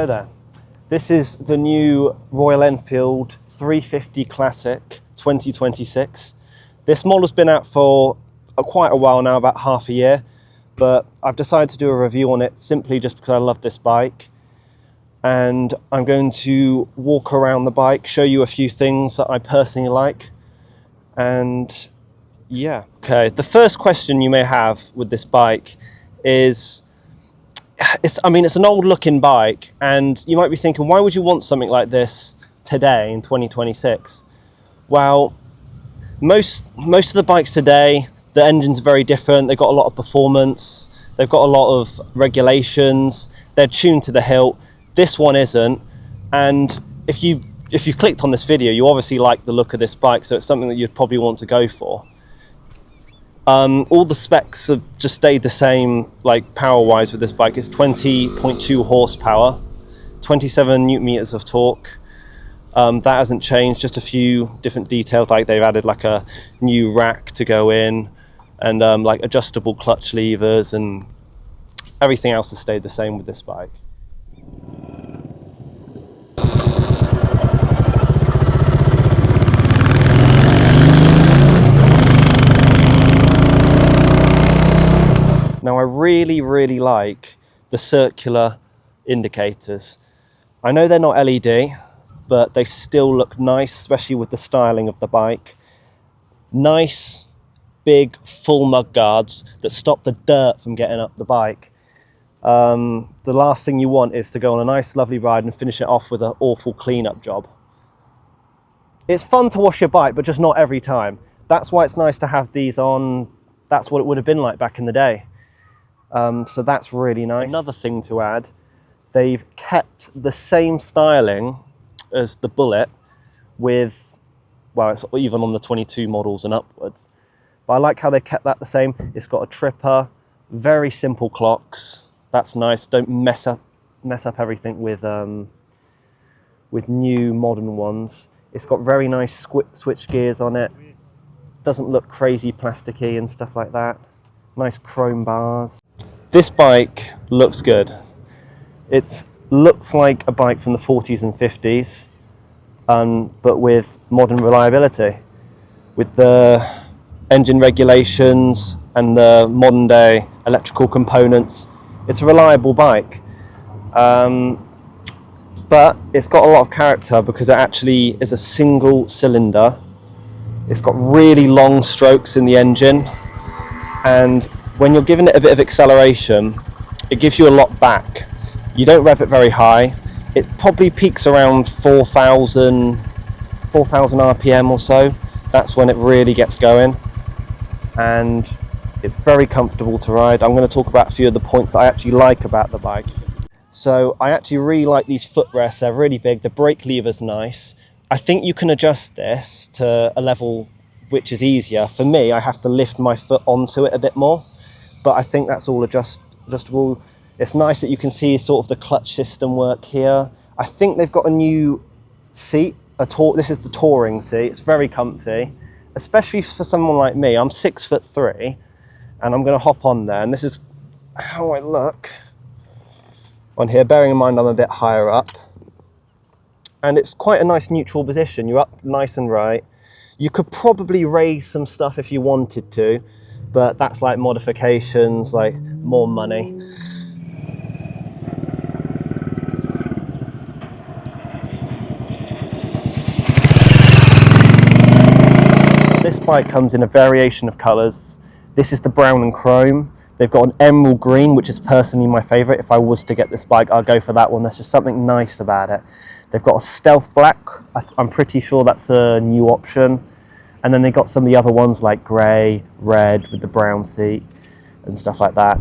Hello there. This is the new Royal Enfield 350 Classic 2026. This model's been out for quite a while now, about half a year, but I've decided to do a review on it simply just because I love this bike. And I'm going to walk around the bike, show you a few things that I personally like. And yeah. Okay, the first question you may have with this bike is, it's an old looking bike, and you might be thinking, why would you want something like this today in 2026? Well, most of the bikes today, the engine's very different. They've got a lot of performance, they've got a lot of regulations, they're tuned to the hilt. This one isn't, and if you clicked on this video, you obviously like the look of this bike, so it's something that you'd probably want to go for. All the specs have just stayed the same, like power-wise with this bike. It's 20.2 horsepower, 27 newton meters of torque. That hasn't changed, just a few different details, like they've added like a new rack to go in, and like adjustable clutch levers, and everything else has stayed the same with this bike. Now I really like the circular indicators. I know they're not LED, but they still look nice, especially with the styling of the bike. Nice, big, full mud guards that stop the dirt from getting up the bike. The last thing you want is to go on a nice, lovely ride and finish it off with an awful cleanup job. It's fun to wash your bike, but just not every time. That's why it's nice to have these on. That's what it would have been like back in the day. So that's really nice. Another thing to add, they've kept the same styling as the Bullet with, well, it's even on the 22 models and upwards. But I like how they kept that the same. It's got a tripper, very simple clocks. That's nice. Don't mess up everything with new modern ones. It's got very nice switch gears on it. Doesn't look crazy plasticky and stuff like that. Nice chrome bars. This bike looks good. It looks like a bike from the 40s and 50s, but with modern reliability. With the engine regulations and the modern day electrical components, it's a reliable bike. But it's got a lot of character because it actually is a single cylinder. It's got really long strokes in the engine, and when you're giving it a bit of acceleration, it gives you a lot back. You don't rev it very high. It probably peaks around 4,000 RPM or so. That's when it really gets going. And it's very comfortable to ride. I'm going to talk about a few of the points that I actually like about the bike. So I actually really like these footrests. They're really big. The brake lever's nice. I think you can adjust this to a level which is easier. For me, I have to lift my foot onto it a bit more, but I think that's all adjustable. It's nice that you can see sort of the clutch system work here. I think they've got a new seat, this is the touring seat. It's very comfy, especially for someone like me. I'm 6'3", and I'm gonna hop on there, and this is how I look on here, bearing in mind I'm a bit higher up. And it's quite a nice neutral position. You're up nice and right. You could probably raise some stuff if you wanted to, but that's like modifications, like more money. This bike comes in a variation of colours. This is the brown and chrome. They've got an emerald green, which is personally my favourite. If I was to get this bike, I'll go for that one. There's just something nice about it. They've got a stealth black. I'm pretty sure that's a new option. And then they've got some of the other ones like grey, red with the brown seat and stuff like that.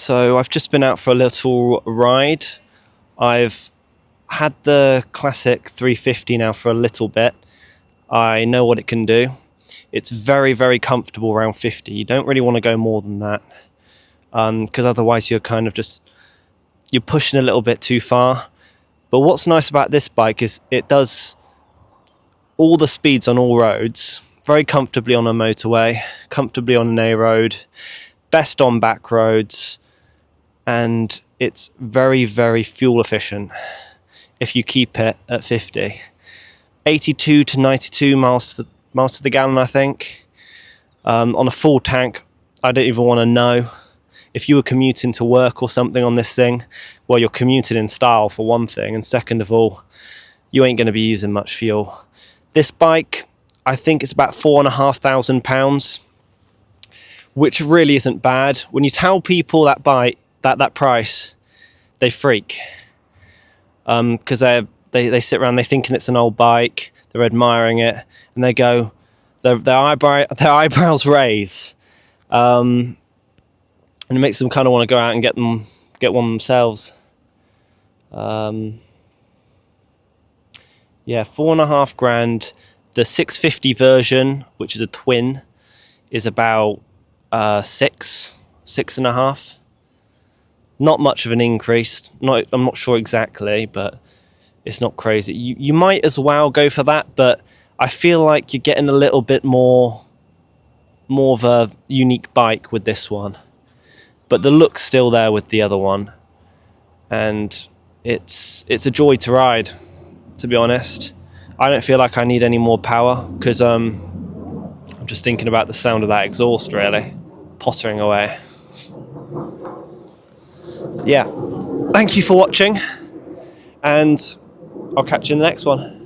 So I've just been out for a little ride. I've had the Classic 350 now for a little bit. I know what it can do. It's very, very comfortable around 50. You don't really want to go more than that, because otherwise you're kind of you're pushing a little bit too far. But what's nice about this bike is it does all the speeds on all roads, very comfortably on a motorway, comfortably on an A road, best on back roads, and it's very, very fuel efficient if you keep it at 50. 82 to 92 miles to the gallon, I think. On a full tank, I don't even want to know. If you were commuting to work or something on this thing, well, you're commuting in style for one thing, and second of all, you ain't going to be using much fuel. This bike, I think it's about £4,500, which really isn't bad. When you tell people that that price, they freak, because they sit around, they're thinking it's an old bike, they're admiring it, and they go, their eyebrows raise, and it makes them kind of want to go out and get one themselves. Yeah, £4,500. The 650 version, which is a twin, is about 6.5. Not much of an increase. I'm not sure exactly, but it's not crazy. You might as well go for that, but I feel like you're getting a little bit more of a unique bike with this one. But the look's still there with the other one, and it's a joy to ride, to be honest. I don't feel like I need any more power, because I'm just thinking about the sound of that exhaust, really, pottering away. Yeah, thank you for watching, and I'll catch you in the next one.